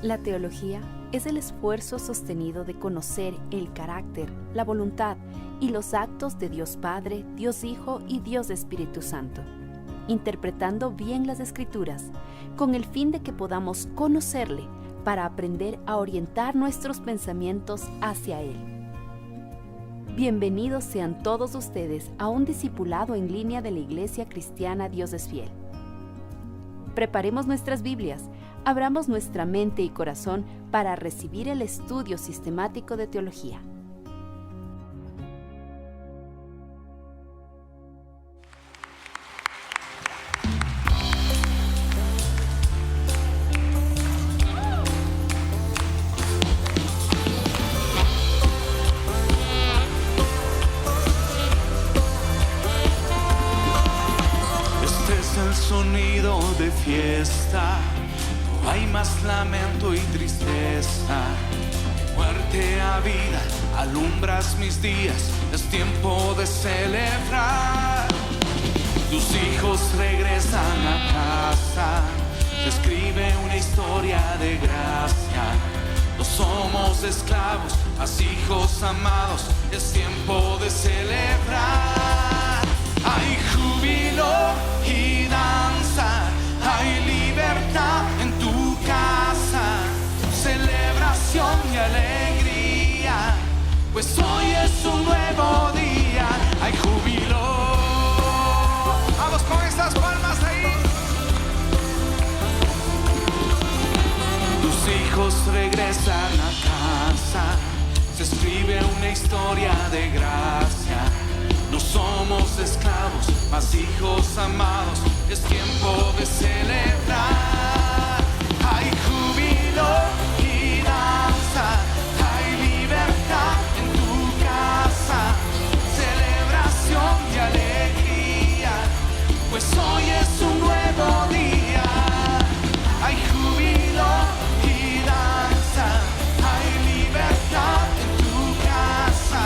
La teología es el esfuerzo sostenido de conocer el carácter, la voluntad y los actos de Dios Padre, Dios Hijo y Dios Espíritu Santo, interpretando bien las Escrituras, con el fin de que podamos conocerle para aprender a orientar nuestros pensamientos hacia Él. Bienvenidos sean todos ustedes a un discipulado en línea de la Iglesia Cristiana Dios es Fiel. Preparemos nuestras Biblias, abramos nuestra mente y corazón para recibir el estudio sistemático de teología. El sonido de fiesta, no hay más lamento y tristeza. De muerte a vida, alumbras mis días, es tiempo de celebrar. Tus hijos regresan a casa, se escribe una historia de gracia. No somos esclavos, mas hijos amados, es tiempo de celebrar. Hay júbilo y danza, hay libertad en tu casa, celebración y alegría, pues hoy es un nuevo día. Hay júbilo. Vamos con estas palmas ahí. Tus hijos regresan a casa, se escribe una historia de gracia. No somos esclavos, mas hijos amados, es tiempo de celebrar. Hay júbilo y danza, hay libertad en tu casa, celebración y alegría, pues hoy es un nuevo día. Hay júbilo y danza, hay libertad en tu casa,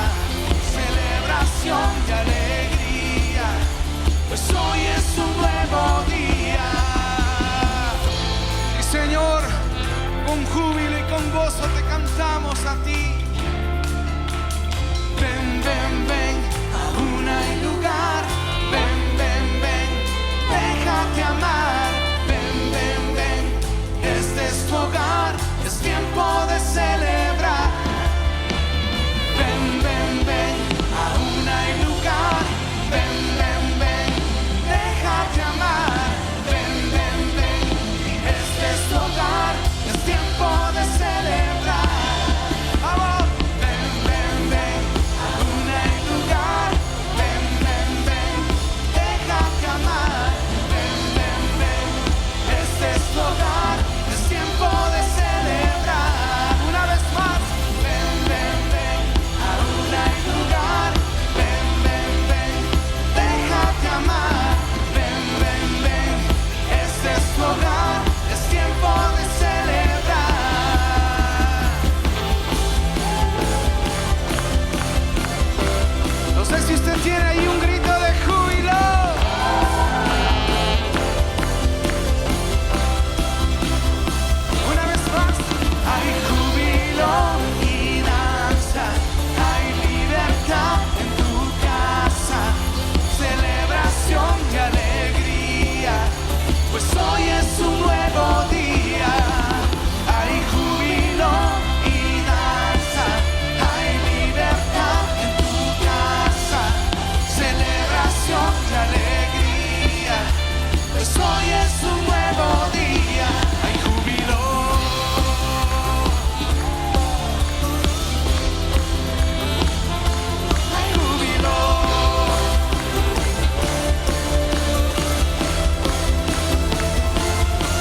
celebración y alegría, pues hoy es un nuevo día. Y Señor, con júbilo y con gozo te cantamos a ti. Ven, ven, ven, aún hay lugar. Ven, ven, ven, déjate amar. Ven, ven, ven, este es tu hogar, es tiempo de celebrar. Ven, ven, ven, aún hay lugar. Ven, ven, ven, déjate amar. Ven, ven, ven, este es tu hogar, es tiempo de celebrar. Vamos. Ven, ven, ven, aún hay lugar. Ven, ven, ven, déjate amar. Ven, ven, ven, este es tu hogar, es tiempo de celebrar. Una vez más. Ven, ven, ven, aún hay lugar. Ven, ven, ven, déjate amar. Ven, ven, ven, este es tu hogar, es tiempo de celebrar. No sé si usted tiene ahí un grito de júbilo. Una vez más. Hay júbilo y danza, hay libertad en tu casa, celebración y alegría, pues hoy es un nuevo día. Hay júbilo y danza, hay libertad en tu casa, celebración y alegría, pues hoy es un nuevo día. Hay júbilo. Hay júbilo.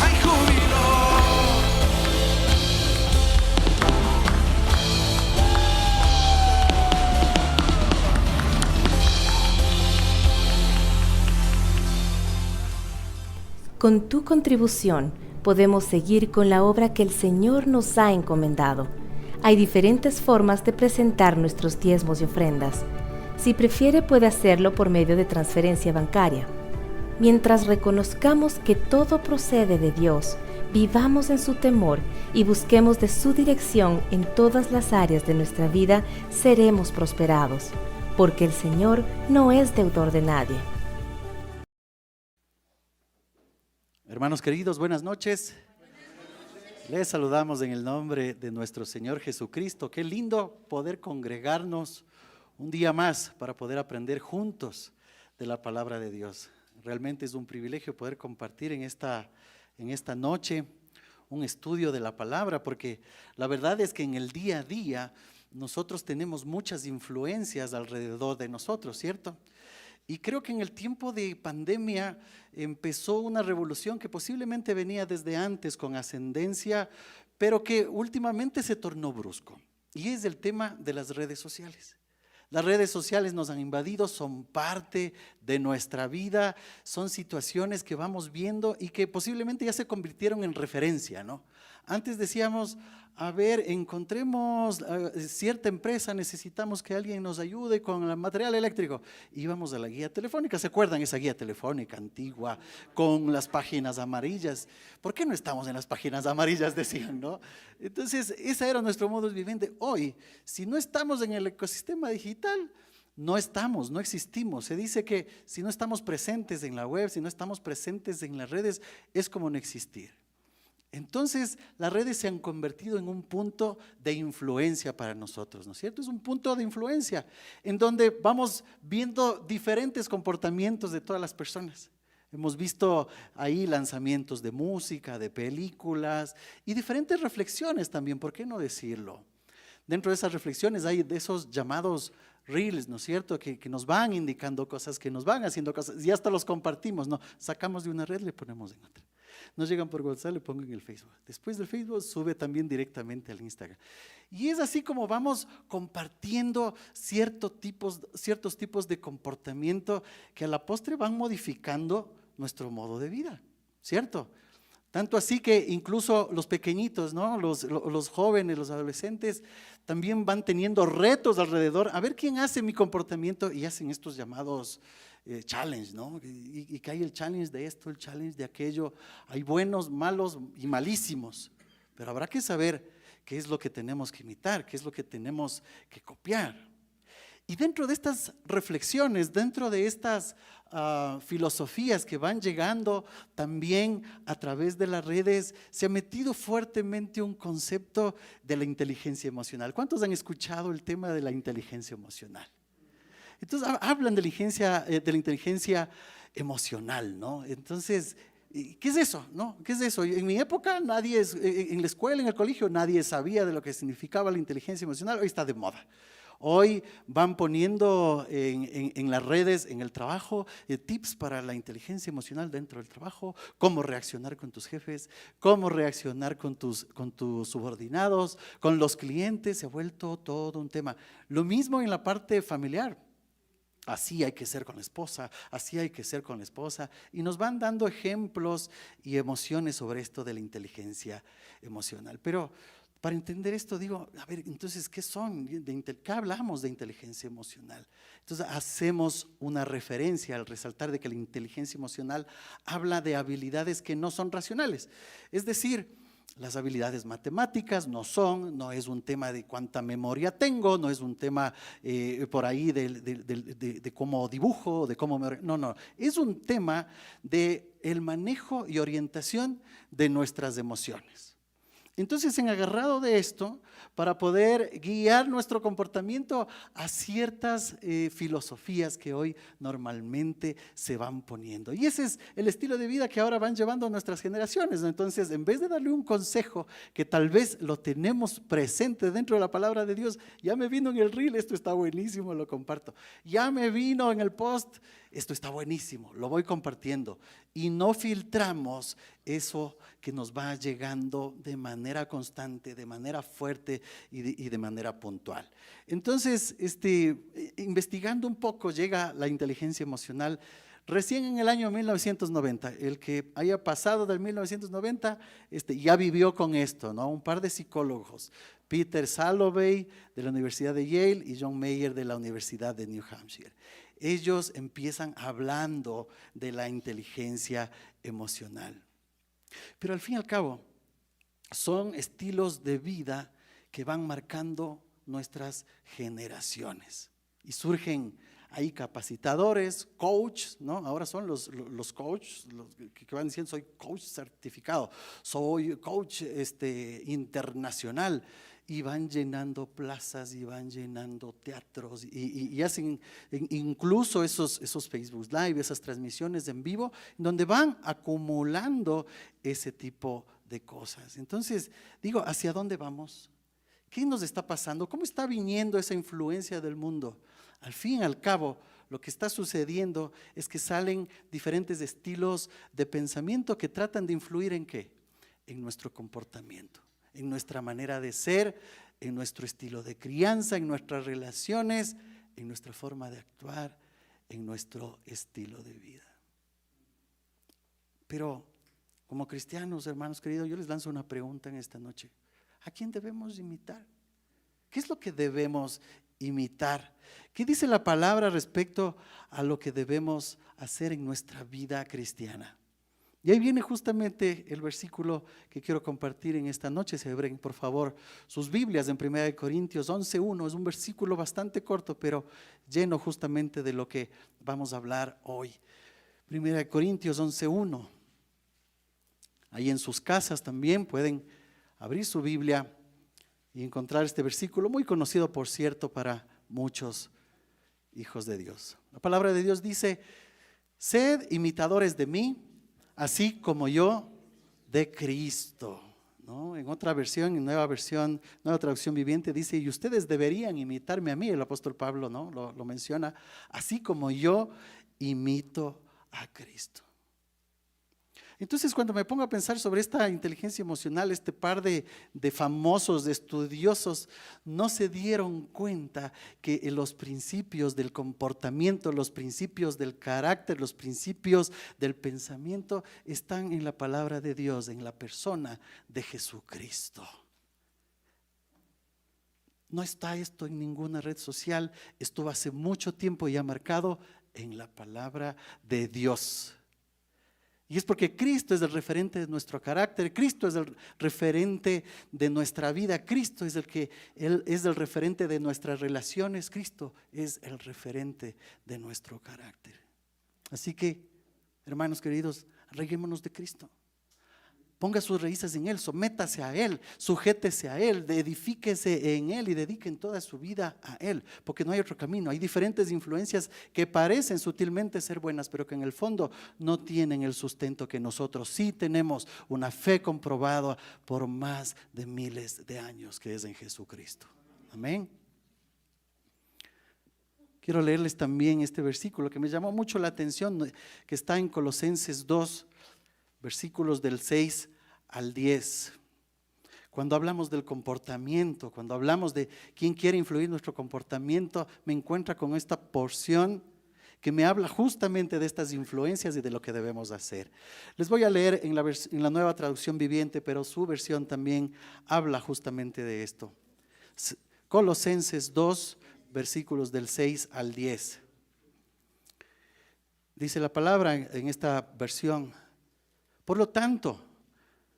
Hay júbilo. Con tu contribución podemos seguir con la obra que el Señor nos ha encomendado. Hay diferentes formas de presentar nuestros diezmos y ofrendas. Si prefiere, puede hacerlo por medio de transferencia bancaria. Mientras reconozcamos que todo procede de Dios, Vivamos en su temor y busquemos de su dirección en todas las áreas de nuestra vida, seremos prosperados, porque el Señor no es deudor de nadie. Hermanos queridos, buenas noches. Les saludamos en el nombre de nuestro Señor Jesucristo. Qué lindo poder congregarnos un día más para poder aprender juntos de la palabra de Dios. Realmente es un privilegio poder compartir en esta noche un estudio de la palabra, porque la verdad es que en el día a día nosotros tenemos muchas influencias alrededor de nosotros, ¿cierto? Y creo que en el tiempo de pandemia empezó una revolución que posiblemente venía desde antes con ascendencia, pero que últimamente se tornó brusco. Y es el tema de las redes sociales. Las redes sociales nos han invadido, son parte de nuestra vida, son situaciones que vamos viendo y que posiblemente ya se convirtieron en referencia, ¿no? Antes decíamos, a ver, encontremos cierta empresa, necesitamos que alguien nos ayude con el material eléctrico. Íbamos a la guía telefónica, ¿se acuerdan esa guía telefónica antigua con las páginas amarillas? ¿Por qué no estamos en las páginas amarillas? Decían, ¿no? Entonces, ese era nuestro modus vivendi. Hoy, si no estamos en el ecosistema digital, no estamos, no existimos. Se dice que si no estamos presentes en la web, si no estamos presentes en las redes, es como no existir. Entonces, las redes se han convertido en un punto de influencia para nosotros, ¿no es cierto? Es un punto de influencia en donde vamos viendo diferentes comportamientos de todas las personas. Hemos visto ahí lanzamientos de música, de películas y diferentes reflexiones también, ¿por qué no decirlo? Dentro de esas reflexiones hay de esos llamados reels, ¿no es cierto? Que nos van indicando cosas, que nos van haciendo cosas y hasta los compartimos, ¿no? Sacamos de una red, le ponemos en otra. Nos llegan por WhatsApp, le pongo en el Facebook. Después del Facebook sube también directamente al Instagram. Y es así como vamos compartiendo ciertos tipos de comportamiento que a la postre van modificando nuestro modo de vida, ¿cierto? Tanto así que incluso los pequeñitos, ¿no? Los jóvenes, los adolescentes también van teniendo retos alrededor. A ver quién hace mi comportamiento y hacen estos llamados challenge, ¿no? Y que hay el challenge de esto, el challenge de aquello. Hay buenos, malos y malísimos. Pero habrá que saber qué es lo que tenemos que imitar, qué es lo que tenemos que copiar. Y dentro de estas reflexiones, dentro de estas filosofías que van llegando también a través de las redes, se ha metido fuertemente un concepto de la inteligencia emocional. ¿Cuántos han escuchado el tema de la inteligencia emocional? Entonces hablan de la inteligencia emocional, ¿no? Entonces, ¿qué es eso? ¿No? ¿Qué es eso? En mi época en la escuela, en el colegio, nadie sabía de lo que significaba la inteligencia emocional. Hoy está de moda. Hoy van poniendo en las redes, en el trabajo, tips para la inteligencia emocional dentro del trabajo, cómo reaccionar con tus jefes, cómo reaccionar con tus subordinados, con los clientes. Se ha vuelto todo un tema. Lo mismo en la parte familiar. Así hay que ser con la esposa, así hay que ser con la esposa. Y nos van dando ejemplos y emociones sobre esto de la inteligencia emocional. Pero para entender esto digo, a ver, entonces, ¿qué son? ¿Qué hablamos de inteligencia emocional? Entonces hacemos una referencia al resaltar de que la inteligencia emocional habla de habilidades que no son racionales. Es decir, las habilidades matemáticas no es un tema de cuánta memoria tengo, no es un tema por ahí de cómo dibujo, de cómo no, es un tema de el manejo y orientación de nuestras emociones. Entonces, en agarrado de esto, para poder guiar nuestro comportamiento a ciertas filosofías que hoy normalmente se van poniendo. Y ese es el estilo de vida que ahora van llevando nuestras generaciones, ¿no? Entonces, en vez de darle un consejo que tal vez lo tenemos presente dentro de la palabra de Dios, ya me vino en el reel, esto está buenísimo, lo comparto. Ya me vino en el post, esto está buenísimo, lo voy compartiendo. Y no filtramos eso que nos va llegando de manera constante, de manera fuerte y de manera puntual. Entonces, investigando un poco, llega la inteligencia emocional recién en el año 1990. El que haya pasado del 1990 ya vivió con esto, ¿no? Un par de psicólogos, Peter Salovey de la Universidad de Yale y John Mayer de la Universidad de New Hampshire. Ellos empiezan hablando de la inteligencia emocional. Pero al fin y al cabo, son estilos de vida que van marcando nuestras generaciones. Y surgen ahí capacitadores, coaches, ¿no? Ahora son los coaches los que van diciendo: soy coach certificado, soy coach internacional. Y van llenando plazas y van llenando teatros y hacen incluso esos Facebook Live, esas transmisiones en vivo, donde van acumulando ese tipo de cosas. Entonces, digo, ¿hacia dónde vamos? ¿Qué nos está pasando? ¿Cómo está viniendo esa influencia del mundo? Al fin y al cabo, lo que está sucediendo es que salen diferentes estilos de pensamiento que tratan de influir ¿en qué? En nuestro comportamiento, en nuestra manera de ser, en nuestro estilo de crianza, en nuestras relaciones, en nuestra forma de actuar, en nuestro estilo de vida. Pero como cristianos, hermanos queridos, yo les lanzo una pregunta en esta noche: ¿a quién debemos imitar? ¿Qué es lo que debemos imitar? ¿Qué dice la palabra respecto a lo que debemos hacer en nuestra vida cristiana? Y ahí viene justamente el versículo que quiero compartir en esta noche. Se abren por favor sus Biblias en 1 Corintios 11:1. Es un versículo bastante corto, pero lleno justamente de lo que vamos a hablar hoy. 1 Corintios 11:1. Ahí en sus casas también pueden abrir su Biblia y encontrar este versículo, muy conocido por cierto para muchos hijos de Dios. La palabra de Dios dice: sed imitadores de mí, así como yo de Cristo, ¿no? En otra versión, en nueva traducción viviente, dice: y ustedes deberían imitarme a mí. El apóstol Pablo, ¿no? lo menciona, así como yo imito a Cristo. Entonces, cuando me pongo a pensar sobre esta inteligencia emocional, este par de famosos, de estudiosos, no se dieron cuenta que los principios del comportamiento, los principios del carácter, los principios del pensamiento están en la palabra de Dios, en la persona de Jesucristo. No está esto en ninguna red social, estuvo hace mucho tiempo ya marcado en la palabra de Dios. Y es porque Cristo es el referente de nuestro carácter, Cristo es el referente de nuestra vida, Cristo es Él es el referente de nuestras relaciones, Cristo es el referente de nuestro carácter. Así que, hermanos queridos, arraiguémonos de Cristo. Ponga sus raíces en Él, sométase a Él, sujétese a Él, edifíquese en Él y dediquen toda su vida a Él, porque no hay otro camino. Hay diferentes influencias que parecen sutilmente ser buenas, pero que en el fondo no tienen el sustento que nosotros sí tenemos, una fe comprobada por más de miles de años, que es en Jesucristo. Amén. Quiero leerles también este versículo que me llamó mucho la atención, que está en Colosenses 2, versículos del 6 al 10. Cuando hablamos del comportamiento, cuando hablamos de quién quiere influir nuestro comportamiento, me encuentra con esta porción que me habla justamente de estas influencias y de lo que debemos hacer. Les voy a leer en la nueva traducción viviente, pero su versión también habla justamente de esto. Colosenses 2, versículos del 6 al 10. Dice la palabra en esta versión: por lo tanto,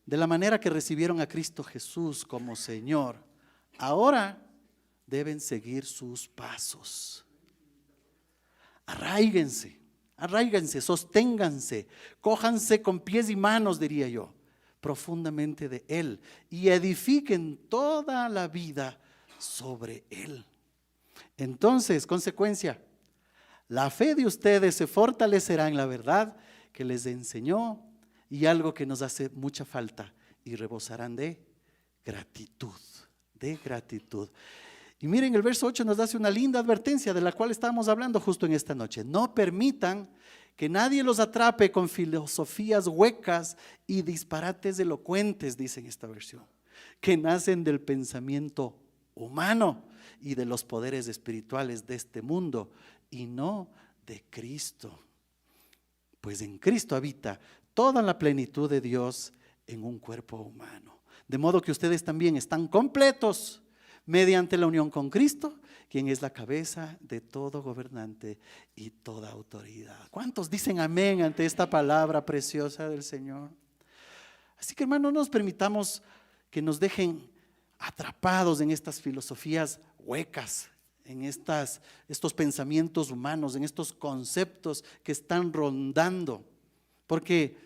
de la manera que recibieron a Cristo Jesús como Señor, ahora deben seguir sus pasos. Arráiganse, sosténganse, cójanse con pies y manos, diría yo, profundamente de Él y edifiquen toda la vida sobre Él. Entonces, consecuencia, la fe de ustedes se fortalecerá en la verdad que les enseñó, y algo que nos hace mucha falta, y rebosarán de gratitud. Y miren, el verso 8 nos hace una linda advertencia de la cual estábamos hablando justo en esta noche. No permitan que nadie los atrape con filosofías huecas y disparates elocuentes, dice en esta versión, que nacen del pensamiento humano y de los poderes espirituales de este mundo, y no de Cristo. Pues en Cristo habita toda la plenitud de Dios en un cuerpo humano. De modo que ustedes también están completos mediante la unión con Cristo, quien es la cabeza de todo gobernante y toda autoridad. ¿Cuántos dicen amén ante esta palabra preciosa del Señor? Así que, hermanos, no nos permitamos que nos dejen atrapados en estas filosofías huecas, en estos pensamientos humanos, en estos conceptos que están rondando, porque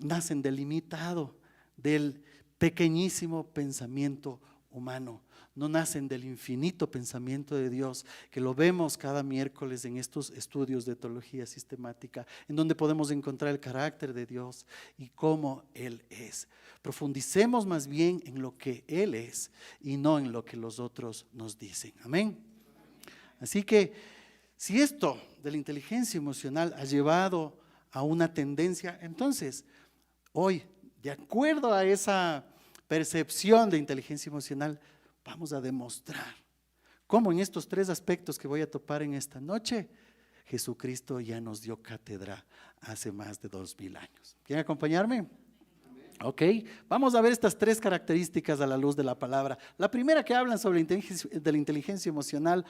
nacen del limitado, del pequeñísimo pensamiento humano, no nacen del infinito pensamiento de Dios, que lo vemos cada miércoles en estos estudios de teología sistemática, en donde podemos encontrar el carácter de Dios y cómo Él es. Profundicemos más bien en lo que Él es y no en lo que los otros nos dicen. Amén. Así que si esto de la inteligencia emocional ha llevado a una tendencia, entonces hoy, de acuerdo a esa percepción de inteligencia emocional, vamos a demostrar cómo en estos 3 aspectos que voy a topar en esta noche, Jesucristo ya nos dio cátedra hace más de 2000 años. ¿Quieren acompañarme? Ok, vamos a ver estas 3 características a la luz de la palabra. La primera que hablan sobre la inteligencia emocional,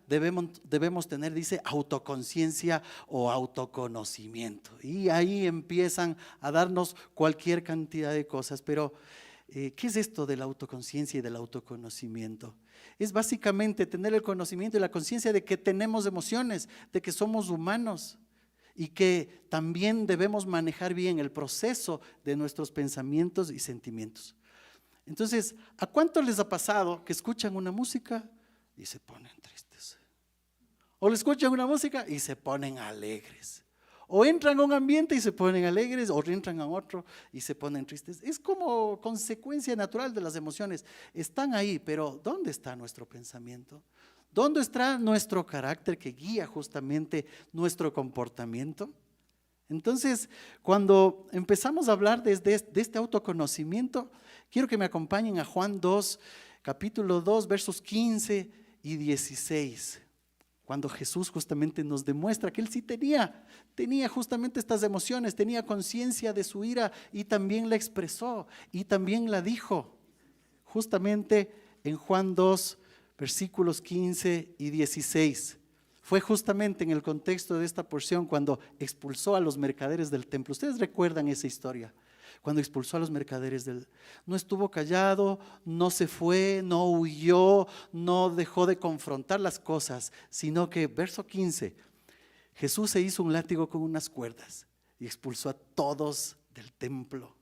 debemos tener, dice, autoconciencia o autoconocimiento. Y ahí empiezan a darnos cualquier cantidad de cosas, pero ¿qué es esto de la autoconciencia y del autoconocimiento? Es básicamente tener el conocimiento y la conciencia de que tenemos emociones, de que somos humanos, y que también debemos manejar bien el proceso de nuestros pensamientos y sentimientos. Entonces, ¿a cuánto les ha pasado que escuchan una música y se ponen tristes? O le escuchan una música y se ponen alegres. O entran a un ambiente y se ponen alegres, o entran a otro y se ponen tristes. Es como consecuencia natural de las emociones. Están ahí, pero ¿dónde está nuestro pensamiento? ¿Dónde está nuestro carácter que guía justamente nuestro comportamiento? Entonces, cuando empezamos a hablar de este autoconocimiento, quiero que me acompañen a Juan 2, capítulo 2, versos 15 y 16. Cuando Jesús justamente nos demuestra que Él sí tenía justamente estas emociones, tenía conciencia de su ira y también la expresó y también la dijo. Justamente en Juan 2, versículos 15 y 16. Fue justamente en el contexto de esta porción cuando expulsó a los mercaderes del templo. Ustedes recuerdan esa historia. Cuando expulsó a los mercaderes no estuvo callado, no se fue, no huyó, no dejó de confrontar las cosas, sino que, verso 15, Jesús se hizo un látigo con unas cuerdas y expulsó a todos del templo.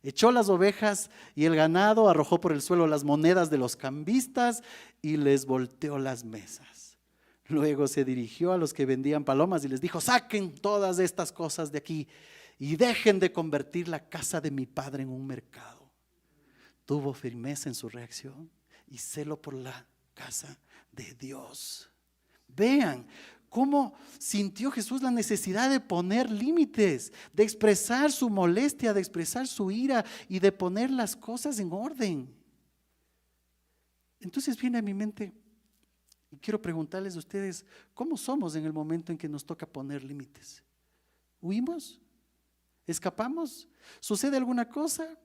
Echó las ovejas y el ganado, arrojó por el suelo las monedas de los cambistas y les volteó las mesas. Luego se dirigió a los que vendían palomas y les dijo: saquen todas estas cosas de aquí y dejen de convertir la casa de mi padre en un mercado. Tuvo firmeza en su reacción y celo por la casa de Dios. Vean cómo sintió Jesús la necesidad de poner límites, de expresar su molestia, de expresar su ira y de poner las cosas en orden. Entonces viene a mi mente y quiero preguntarles a ustedes, ¿cómo somos en el momento en que nos toca poner límites? ¿Huimos? ¿Escapamos? ¿Sucede alguna cosa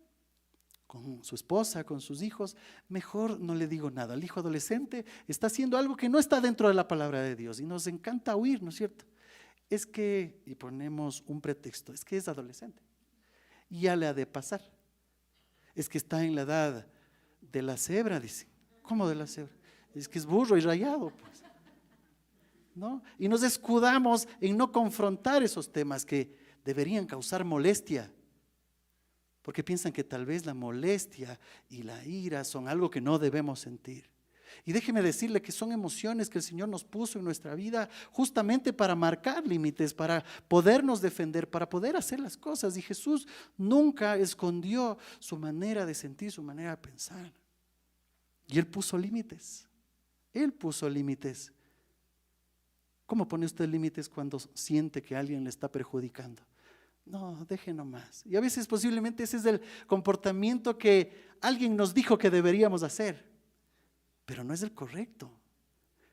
con su esposa, con sus hijos? Mejor no le digo nada. El hijo adolescente está haciendo algo que no está dentro de la palabra de Dios y nos encanta huir, ¿no es cierto? Es que, y ponemos un pretexto, es que es adolescente y ya le ha de pasar. Es que está en la edad de la cebra, dicen. ¿Cómo de la cebra? Es que es burro y rayado, pues, ¿no? Y nos escudamos en no confrontar esos temas que deberían causar molestia, porque piensan que tal vez la molestia y la ira son algo que no debemos sentir. Y déjeme decirle que son emociones que el Señor nos puso en nuestra vida justamente para marcar límites, para podernos defender, para poder hacer las cosas. Y Jesús nunca escondió su manera de sentir, su manera de pensar. Y Él puso límites. Él puso límites. ¿Cómo pone usted límites cuando siente que alguien le está perjudicando? No, deje nomás. Y a veces posiblemente ese es el comportamiento que alguien nos dijo que deberíamos hacer, pero no es el correcto.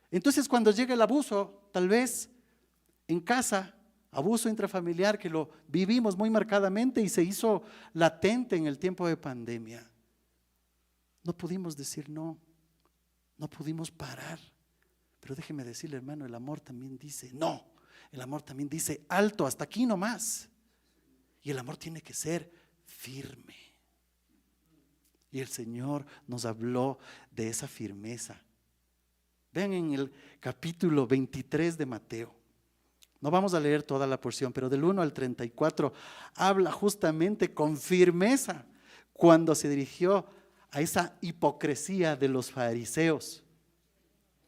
Entonces cuando llega el abuso, tal vez en casa, abuso intrafamiliar que lo vivimos muy marcadamente y se hizo latente en el tiempo de pandemia, no pudimos decir no, no pudimos parar. Pero déjeme decirle, hermano, el amor también dice no, el amor también dice alto, hasta aquí nomás. Y el amor tiene que ser firme. Y el Señor nos habló de esa firmeza. Vean en el capítulo 23 de Mateo. No vamos a leer toda la porción, pero del 1 al 34 habla justamente con firmeza cuando se dirigió a esa hipocresía de los fariseos.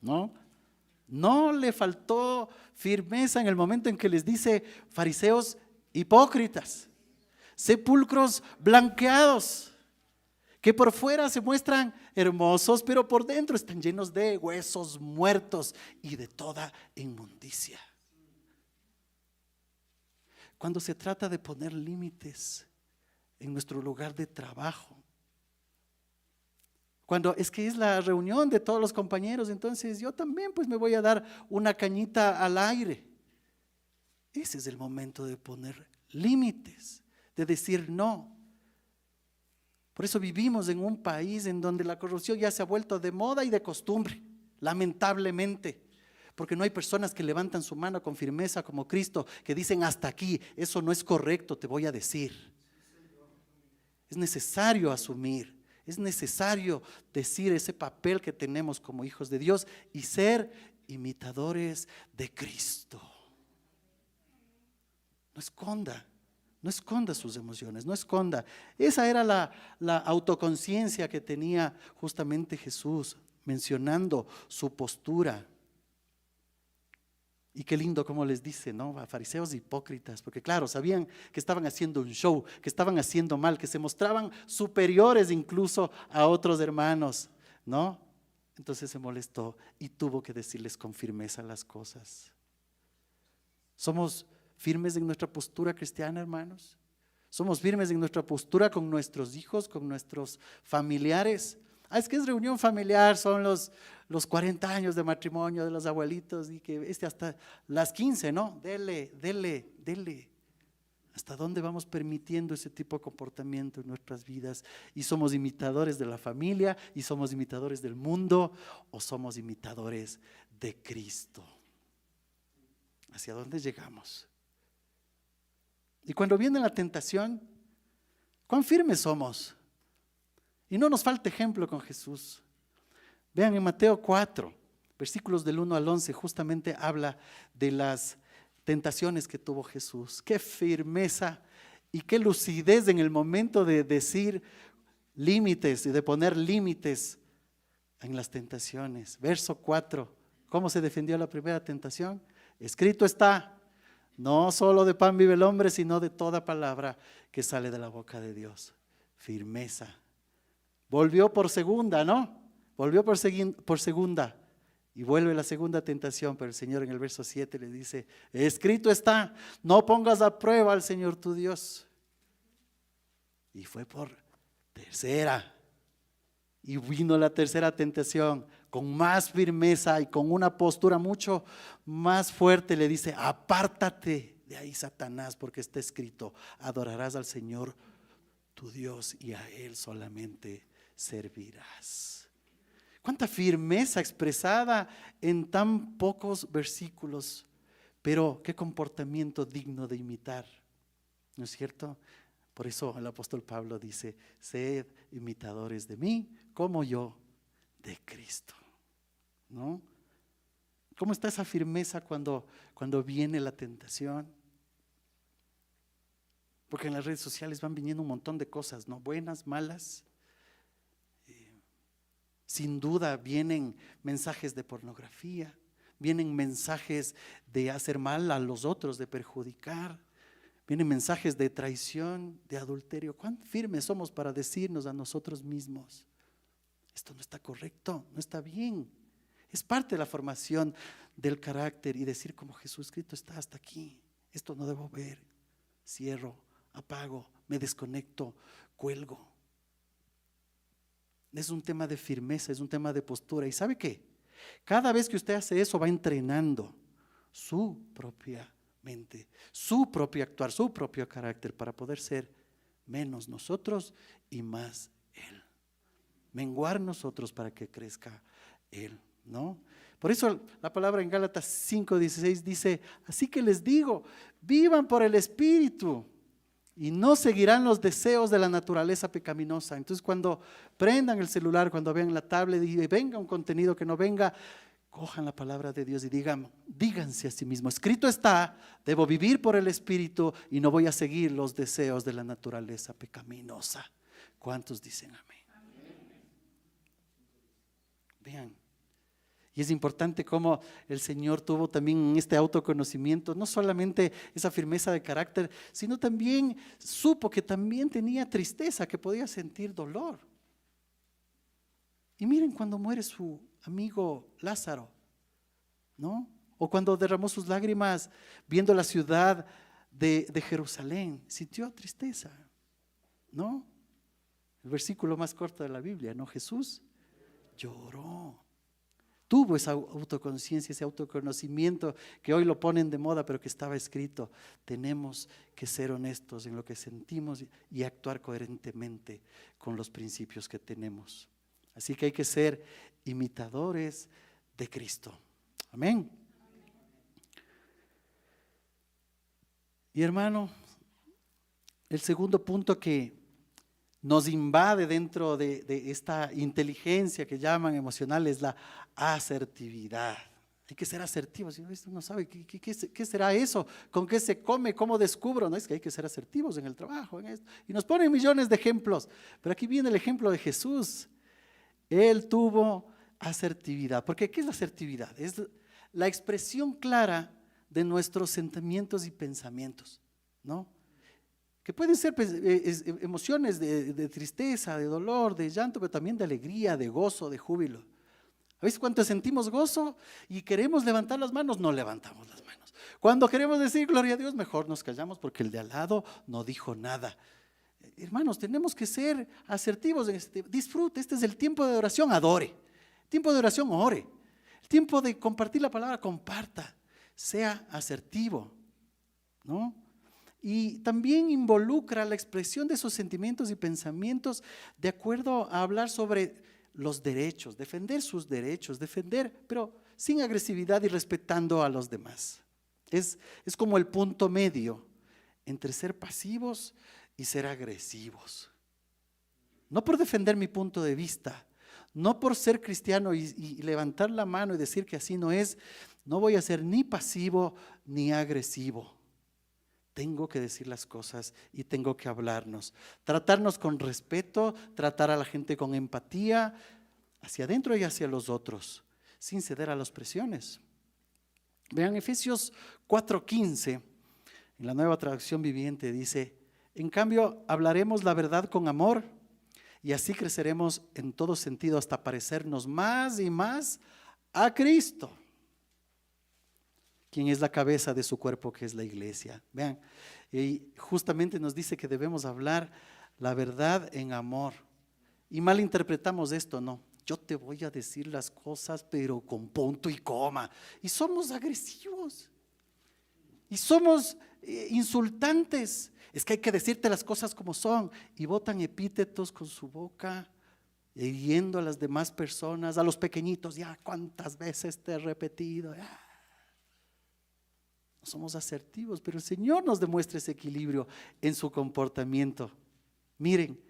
No le faltó firmeza en el momento en que les dice: fariseos hipócritas, sepulcros blanqueados, que por fuera se muestran hermosos, pero por dentro están llenos de huesos muertos y de toda inmundicia. Cuando se trata de poner límites en nuestro lugar de trabajo, cuando es que es la reunión de todos los compañeros, entonces yo también pues me voy a dar una cañita al aire. Ese es el momento de poner límites, de decir no. Por eso vivimos en un país en donde la corrupción ya se ha vuelto de moda y de costumbre, lamentablemente. Porque no hay personas que levantan su mano con firmeza como Cristo, que dicen: hasta aquí, eso no es correcto, te voy a decir. Es necesario asumir, es necesario decir ese papel que tenemos como hijos de Dios y ser imitadores de Cristo. No esconda sus emociones, no esconda. Esa era la autoconciencia que tenía justamente Jesús, mencionando su postura. Y qué lindo como les dice, ¿no? A fariseos hipócritas, porque claro, sabían que estaban haciendo un show, que estaban haciendo mal, que se mostraban superiores incluso a otros hermanos, ¿no? Entonces se molestó y tuvo que decirles con firmeza las cosas. ¿Somos firmes en nuestra postura cristiana, hermanos? ¿Somos firmes en nuestra postura con nuestros hijos, con nuestros familiares? Es que es reunión familiar, son los 40 años de matrimonio de los abuelitos y que hasta las 15, ¿no? Dele. ¿Hasta dónde vamos permitiendo ese tipo de comportamiento en nuestras vidas? ¿Y somos imitadores de la familia? ¿Y somos imitadores del mundo? ¿O somos imitadores de Cristo? ¿Hacia dónde llegamos? Y cuando viene la tentación, ¿cuán firmes somos? Y no nos falta ejemplo con Jesús. Vean en Mateo 4, versículos del 1 al 11, justamente habla de las tentaciones que tuvo Jesús. Qué firmeza y qué lucidez en el momento de decir límites y de poner límites en las tentaciones. Verso 4, ¿cómo se defendió la primera tentación? Escrito está: no solo de pan vive el hombre, sino de toda palabra que sale de la boca de Dios. Firmeza. Volvió por segunda, ¿no? Volvió por segunda y vuelve la segunda tentación, pero el Señor en el verso 7 le dice: escrito está, no pongas a prueba al Señor tu Dios. Y fue por tercera. Y vino la tercera tentación con más firmeza y con una postura mucho más fuerte. Le dice: apártate de ahí, Satanás, porque está escrito: adorarás al Señor tu Dios y a Él solamente servirás. Cuánta firmeza expresada en tan pocos versículos, pero qué comportamiento digno de imitar, ¿no es cierto? Por eso el apóstol Pablo dice: sed imitadores de mí como yo de Cristo, ¿no? ¿Cómo está esa firmeza cuando viene la tentación? Porque en las redes sociales van viniendo un montón de cosas, ¿no? Buenas, malas. Sin duda vienen mensajes de pornografía, vienen mensajes de hacer mal a los otros, de perjudicar, vienen mensajes de traición, de adulterio. ¿Cuán firmes somos para decirnos a nosotros mismos: esto no está correcto, no está bien? Es parte de la formación del carácter y decir como Jesús: Cristo está hasta aquí, esto no debo ver, cierro, apago, me desconecto, cuelgo. Es un tema de firmeza, es un tema de postura. ¿Y sabe qué? Cada vez que usted hace eso va entrenando su propia mente, su propio actuar, su propio carácter para poder ser menos nosotros y más Él. Menguar nosotros para que crezca Él, ¿no? Por eso la palabra en Gálatas 5:16 dice: así que les digo, vivan por el Espíritu y no seguirán los deseos de la naturaleza pecaminosa. Entonces cuando prendan el celular, cuando vean la tablet y venga un contenido que no venga, cojan la palabra de Dios y díganse a sí mismos, escrito está, debo vivir por el Espíritu y no voy a seguir los deseos de la naturaleza pecaminosa. ¿Cuántos dicen amén? Vean. Y es importante cómo el Señor tuvo también este autoconocimiento, no solamente esa firmeza de carácter, sino también supo que también tenía tristeza, que podía sentir dolor. Y miren cuando muere su amigo Lázaro, ¿no? O cuando derramó sus lágrimas viendo la ciudad de Jerusalén, sintió tristeza, ¿no? El versículo más corto de la Biblia, ¿no? Jesús lloró. Tuvo esa autoconciencia, ese autoconocimiento que hoy lo ponen de moda, pero que estaba escrito. Tenemos que ser honestos en lo que sentimos y actuar coherentemente con los principios que tenemos. Así que hay que ser imitadores de Cristo. Amén. Y hermano, el segundo punto que nos invade dentro de esta inteligencia que llaman emocional es la asertividad. Hay que ser asertivos. Si esto no sabe ¿qué será eso, con qué se come, cómo descubro. No es que hay que ser asertivos en el trabajo, en esto. Y nos ponen millones de ejemplos. Pero aquí viene el ejemplo de Jesús. Él tuvo asertividad. Porque ¿qué es la asertividad? Es la expresión clara de nuestros sentimientos y pensamientos, ¿no? Que pueden ser emociones de tristeza, de dolor, de llanto, pero también de alegría, de gozo, de júbilo. A veces cuando sentimos gozo y queremos levantar las manos, no levantamos las manos. Cuando queremos decir gloria a Dios, mejor nos callamos porque el de al lado no dijo nada. Hermanos, tenemos que ser asertivos en este tiempo. Disfrute, este es el tiempo de oración, adore. El tiempo de oración, ore. El tiempo de compartir la palabra, comparta. Sea asertivo, ¿no? Y también involucra la expresión de esos sentimientos y pensamientos de acuerdo a hablar sobre los derechos, defender sus derechos, pero sin agresividad y respetando a los demás. Es como el punto medio entre ser pasivos y ser agresivos. No por defender mi punto de vista, no por ser cristiano y levantar la mano y decir que así no es, no voy a ser ni pasivo ni agresivo. Tengo que decir las cosas y tengo que hablarnos, tratarnos con respeto, tratar a la gente con empatía, hacia adentro y hacia los otros, sin ceder a las presiones. Vean Efesios 4:15, en la Nueva Traducción Viviente dice, en cambio hablaremos la verdad con amor y así creceremos en todo sentido hasta parecernos más y más a Cristo, quien es la cabeza de su cuerpo, que es la iglesia. Vean, y justamente nos dice que debemos hablar la verdad en amor. Y malinterpretamos esto, no. Yo te voy a decir las cosas, pero con punto y coma. Y somos agresivos. Y somos insultantes. Es que hay que decirte las cosas como son. Y botan epítetos con su boca, hiriendo a las demás personas, a los pequeñitos. Ya, ¿cuántas veces te he repetido? Ya. No somos asertivos, pero el Señor nos demuestra ese equilibrio en su comportamiento. Miren,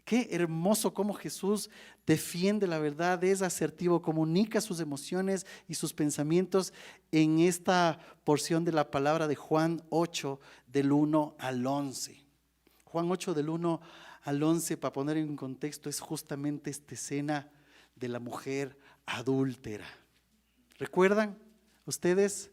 qué hermoso cómo Jesús defiende la verdad, es asertivo, comunica sus emociones y sus pensamientos en esta porción de la palabra de Juan 8, del 1 al 11. Juan 8, del 1 al 11, para poner en contexto, es justamente esta escena de la mujer adúltera. ¿Recuerdan ustedes?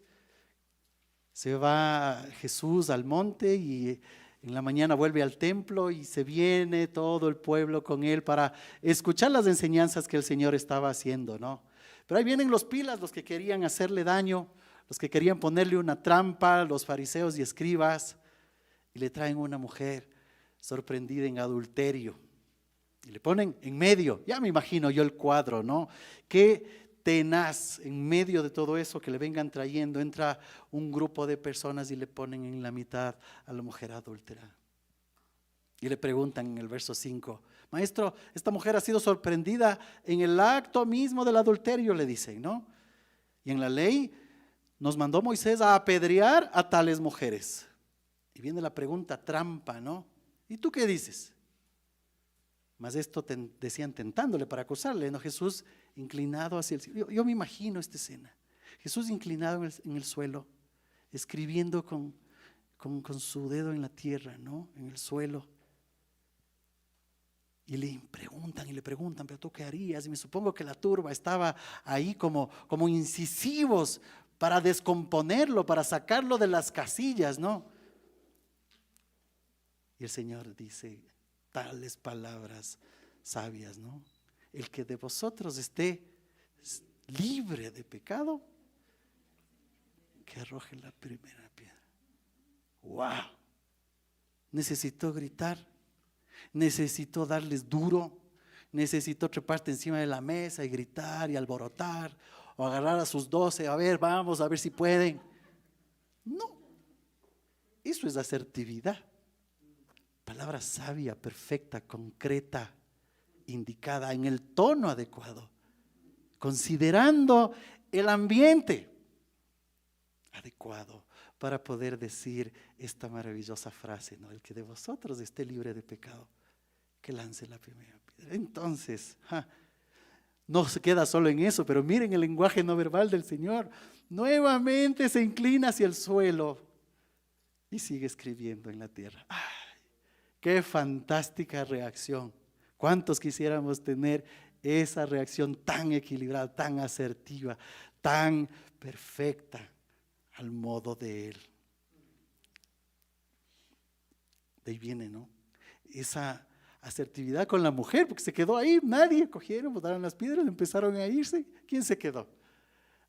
Se va Jesús al monte y en la mañana vuelve al templo y se viene todo el pueblo con él para escuchar las enseñanzas que el Señor estaba haciendo, ¿no? Pero ahí vienen los pilas, los que querían hacerle daño, los que querían ponerle una trampa, los fariseos y escribas, y le traen una mujer sorprendida en adulterio y le ponen en medio. Ya me imagino yo el cuadro, ¿no? Qué tenaz, en medio de todo eso que le vengan trayendo, entra un grupo de personas y le ponen en la mitad a la mujer adúltera. Y le preguntan en el verso 5, maestro, esta mujer ha sido sorprendida en el acto mismo del adulterio, le dicen, ¿no? Y en la ley nos mandó Moisés a apedrear a tales mujeres. Y viene la pregunta trampa, ¿no? ¿Y tú qué dices? Mas esto decían tentándole para acusarle, ¿no? Jesús inclinado hacia el cielo. Yo me imagino esta escena. Jesús inclinado en el suelo, escribiendo con su dedo en la tierra, ¿no? En el suelo. Y le preguntan, pero ¿tú qué harías? Y me supongo que la turba estaba ahí como incisivos para descomponerlo, para sacarlo de las casillas, ¿no? Y el Señor dice tales palabras sabias, ¿no? El que de vosotros esté libre de pecado, que arroje la primera piedra. ¡Wow! Necesitó gritar, necesitó darles duro, necesitó treparte encima de la mesa y gritar y alborotar, o agarrar a sus 12, a ver, vamos a ver si pueden. No, eso es asertividad. Palabra sabia, perfecta, concreta, indicada en el tono adecuado, considerando el ambiente adecuado para poder decir esta maravillosa frase, ¿no? El que de vosotros esté libre de pecado, que lance la primera piedra. Entonces, no se queda solo en eso, pero miren el lenguaje no verbal del Señor. Nuevamente se inclina hacia el suelo y sigue escribiendo en la tierra. ¡Ay! ¡Qué fantástica reacción! ¿Cuántos quisiéramos tener esa reacción tan equilibrada, tan asertiva, tan perfecta al modo de Él? De ahí viene, ¿no? Esa asertividad con la mujer, porque se quedó ahí, nadie cogieron, botaron las piedras, empezaron a irse. ¿Quién se quedó?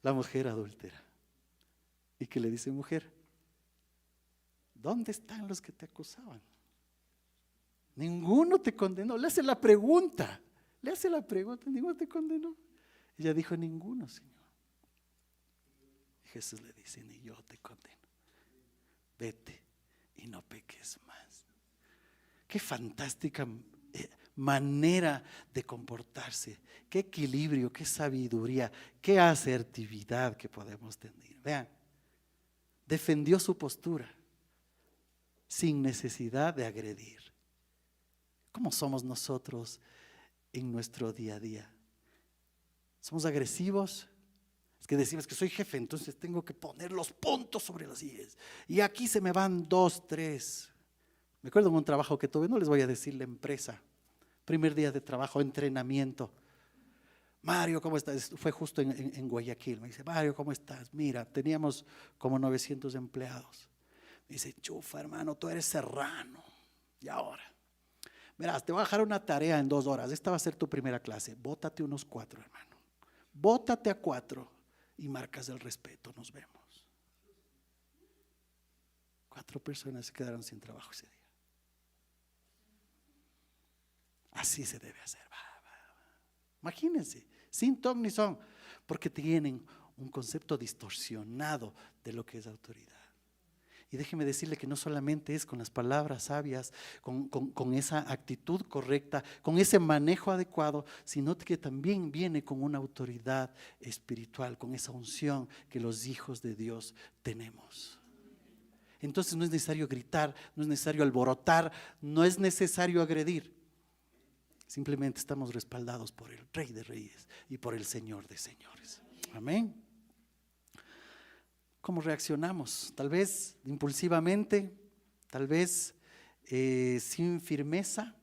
La mujer adúltera. ¿Y qué le dice mujer? ¿Dónde están los que te acusaban? Ninguno te condenó. Le hace la pregunta, ¿ninguno te condenó? Ella dijo, ninguno, Señor. Y Jesús le dice, ni yo te condeno. Vete y no peques más. Qué fantástica manera de comportarse, qué equilibrio, qué sabiduría, qué asertividad que podemos tener. Vean, defendió su postura sin necesidad de agredir. ¿Cómo somos nosotros en nuestro día a día? ¿Somos agresivos? Es que decimos que soy jefe, entonces tengo que poner los puntos sobre las IES. Y aquí se me van 2, 3. Me acuerdo de un trabajo que tuve, no les voy a decir la empresa. Primer día de trabajo, entrenamiento. Mario, ¿cómo estás? Fue justo en Guayaquil. Me dice, Mario, ¿cómo estás? Mira, teníamos como 900 empleados. Me dice, chufa, hermano, tú eres serrano. Y ahora, verás, te voy a dejar una tarea en 2 horas. Esta va a ser tu primera clase. Bótate unos 4, hermano. Bótate a 4 y marcas el respeto. Nos vemos. 4 personas se quedaron sin trabajo ese día. Así se debe hacer. Imagínense, sin ton ni son, porque tienen un concepto distorsionado de lo que es autoridad. Y déjeme decirle que no solamente es con las palabras sabias, con esa actitud correcta, con ese manejo adecuado, sino que también viene con una autoridad espiritual, con esa unción que los hijos de Dios tenemos. Entonces no es necesario gritar, no es necesario alborotar, no es necesario agredir. Simplemente estamos respaldados por el Rey de Reyes y por el Señor de Señores. Amén. ¿Cómo reaccionamos? Tal vez impulsivamente, tal vez sin firmeza,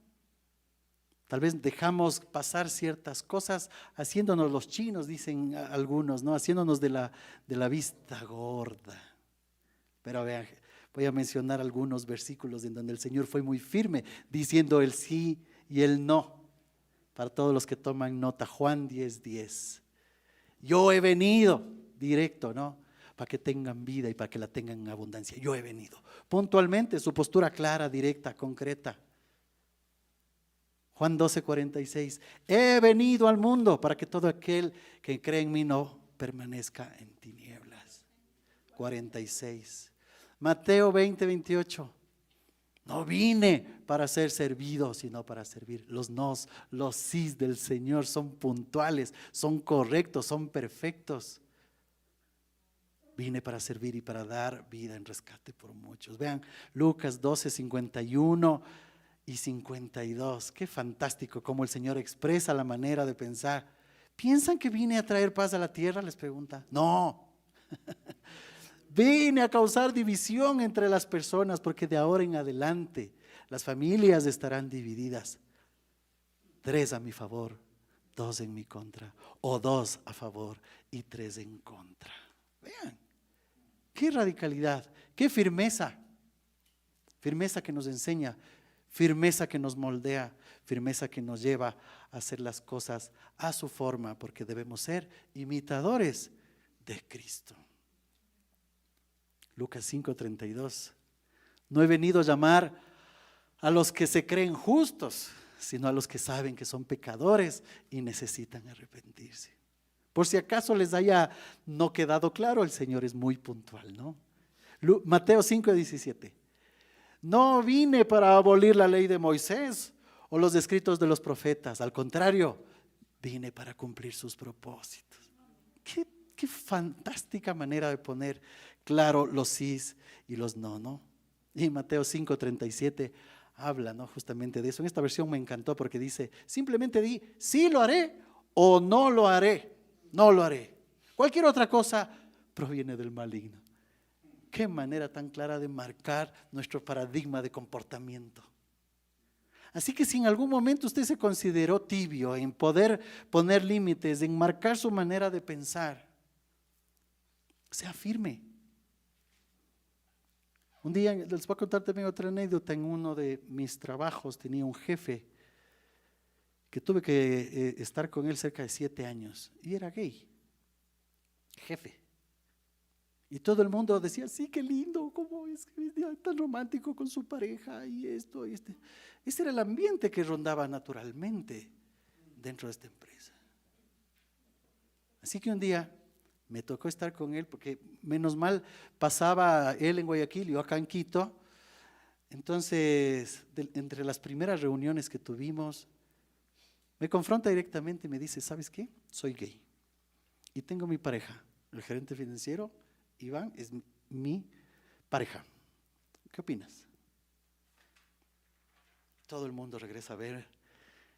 tal vez dejamos pasar ciertas cosas, haciéndonos los chinos, dicen algunos, ¿no? Haciéndonos de la vista gorda. Pero vean, voy a mencionar algunos versículos en donde el Señor fue muy firme, diciendo el sí y el no. Para todos los que toman nota, Juan 10:10. Yo he venido, directo, ¿no? Para que tengan vida y para que la tengan en abundancia. Yo he venido. Puntualmente, su postura clara, directa, concreta. Juan 12:46. He venido al mundo para que todo aquel que cree en mí no permanezca en tinieblas. 46. Mateo 20:28. No vine para ser servido, sino para servir. Los nos, los sís del Señor son puntuales, son correctos, son perfectos. Vine para servir y para dar vida en rescate por muchos. Vean, Lucas 12, 51 y 52. Qué fantástico cómo el Señor expresa la manera de pensar. ¿Piensan que vine a traer paz a la tierra?, les pregunta. No. Vine a causar división entre las personas, porque de ahora en adelante las familias estarán divididas. 3 a mi favor, 2 en mi contra, o 2 a favor y 3 en contra. Vean, qué radicalidad, qué firmeza. Firmeza que nos enseña, firmeza que nos moldea, firmeza que nos lleva a hacer las cosas a su forma, porque debemos ser imitadores de Cristo. Lucas 5:32. No he venido a llamar a los que se creen justos, sino a los que saben que son pecadores y necesitan arrepentirse. Por si acaso les haya no quedado claro, el Señor es muy puntual, ¿no? Mateo 5:17. No vine para abolir la ley de Moisés o los escritos de los profetas. Al contrario, vine para cumplir sus propósitos. Qué fantástica manera de poner claro los sís y los no, ¿no? Y Mateo 5:37 habla, ¿no?, justamente de eso. En esta versión me encantó porque dice, simplemente di, sí lo haré o no lo haré. No lo haré. Cualquier otra cosa proviene del maligno. Qué manera tan clara de marcar nuestro paradigma de comportamiento. Así que si en algún momento usted se consideró tibio en poder poner límites, en marcar su manera de pensar, sea firme. Un día, les voy a contar también otra anécdota. En uno de mis trabajos tenía un jefe que tuve que estar con él cerca de 7 años y era gay, jefe. Y todo el mundo decía, sí, qué lindo, cómo es tan romántico con su pareja y esto y este. Ese era el ambiente que rondaba naturalmente dentro de esta empresa. Así que un día me tocó estar con él, porque menos mal pasaba él en Guayaquil y yo acá en Quito. Entonces, entre las primeras reuniones que tuvimos, me confronta directamente y me dice, ¿sabes qué? Soy gay y tengo mi pareja, el gerente financiero, Iván, es mi pareja. ¿Qué opinas? Todo el mundo regresa a ver.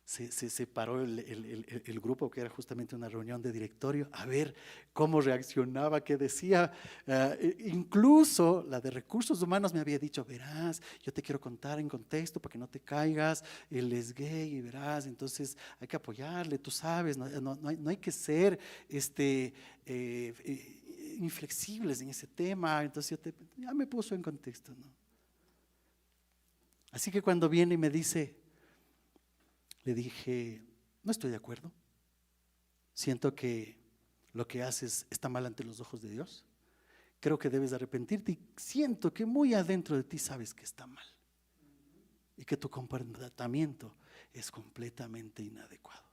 Se separó el grupo, que era justamente una reunión de directorio, a ver cómo reaccionaba, qué decía. Incluso la de recursos humanos me había dicho, verás, yo te quiero contar en contexto para que no te caigas, él es gay y verás, entonces hay que apoyarle, tú sabes, no hay que ser inflexibles en ese tema. Entonces ya me puso en contexto, ¿no? Así que cuando viene y me dice, le dije, no estoy de acuerdo, siento que lo que haces está mal ante los ojos de Dios, creo que debes arrepentirte y siento que muy adentro de ti sabes que está mal y que tu comportamiento es completamente inadecuado.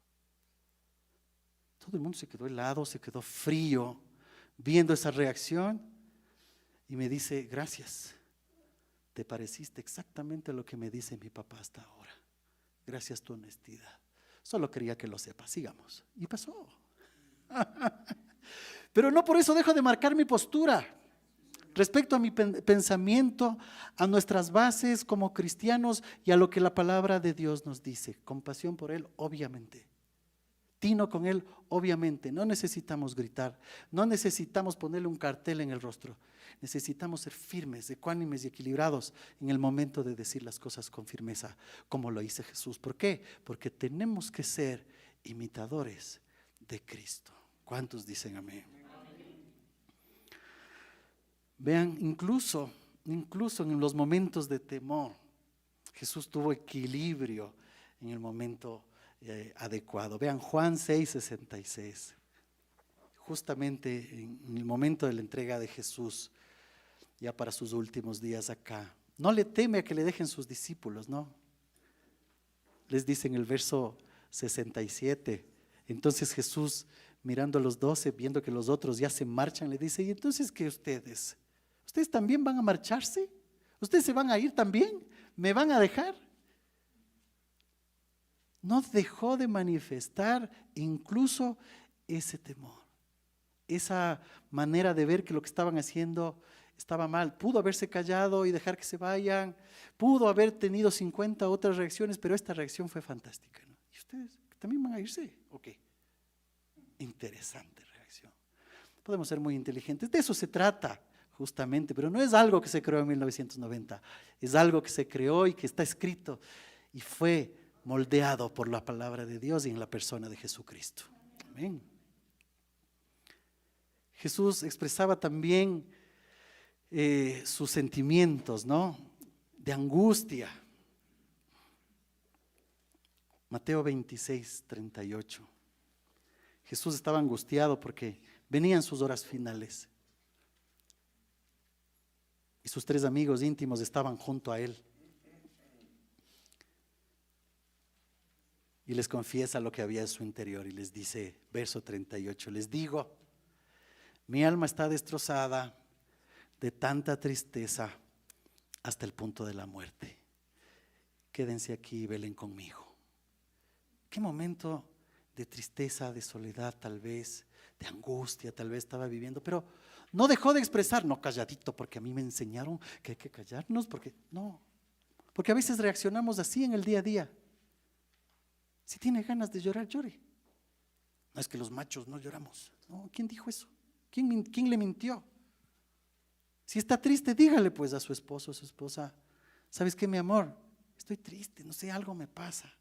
Todo el mundo se quedó helado, se quedó frío viendo esa reacción y me dice, gracias, te pareciste exactamente a lo que me dice mi papá hasta ahora. Gracias a tu honestidad. Solo quería que lo sepas. Sigamos. Y pasó. Pero no por eso dejo de marcar mi postura respecto a mi pensamiento, a nuestras bases como cristianos y a lo que la palabra de Dios nos dice. Compasión por Él, obviamente. Tino con Él, obviamente. No necesitamos gritar. No necesitamos ponerle un cartel en el rostro. Necesitamos ser firmes, ecuánimes y equilibrados en el momento de decir las cosas con firmeza, como lo dice Jesús. ¿Por qué? Porque tenemos que ser imitadores de Cristo. ¿Cuántos dicen amén? Vean, incluso en los momentos de temor, Jesús tuvo equilibrio en el momento adecuado. Vean Juan 6:66. Justamente en el momento de la entrega de Jesús, ya para sus últimos días acá, no le teme a que le dejen sus discípulos, ¿no? Les dice en el verso 67, entonces Jesús, mirando a los 12, viendo que los otros ya se marchan, le dice, ¿y entonces qué ustedes? ¿Ustedes también van a marcharse? ¿Ustedes se van a ir también? ¿Me van a dejar? No dejó de manifestar incluso ese temor, esa manera de ver que lo que estaban haciendo estaba mal. Pudo haberse callado y dejar que se vayan, pudo haber tenido 50 otras reacciones, pero esta reacción fue fantástica, ¿no? ¿Y ustedes también van a irse? Ok, interesante reacción. Podemos ser muy inteligentes, de eso se trata justamente, pero no es algo que se creó en 1990, es algo que se creó y que está escrito y fue moldeado por la palabra de Dios y en la persona de Jesucristo. Amén. Jesús expresaba también sus sentimientos, ¿no? De angustia. Mateo 26, 38. Jesús estaba angustiado porque venían sus horas finales. Y sus 3 amigos íntimos estaban junto a él. Y les confiesa lo que había en su interior y les dice, verso 38, les digo, mi alma está destrozada de tanta tristeza hasta el punto de la muerte. Quédense aquí y velen conmigo. Qué momento de tristeza, de soledad tal vez, de angustia tal vez estaba viviendo, pero no dejó de expresar, no calladito porque a mí me enseñaron que hay que callarnos, porque a veces reaccionamos así en el día a día. Si tiene ganas de llorar, llore. No es que los machos no lloramos. No, ¿quién dijo eso? ¿Quién le mintió? Si está triste, dígale pues a su esposo, a su esposa, ¿sabes qué, mi amor? Estoy triste, no sé, algo me pasa.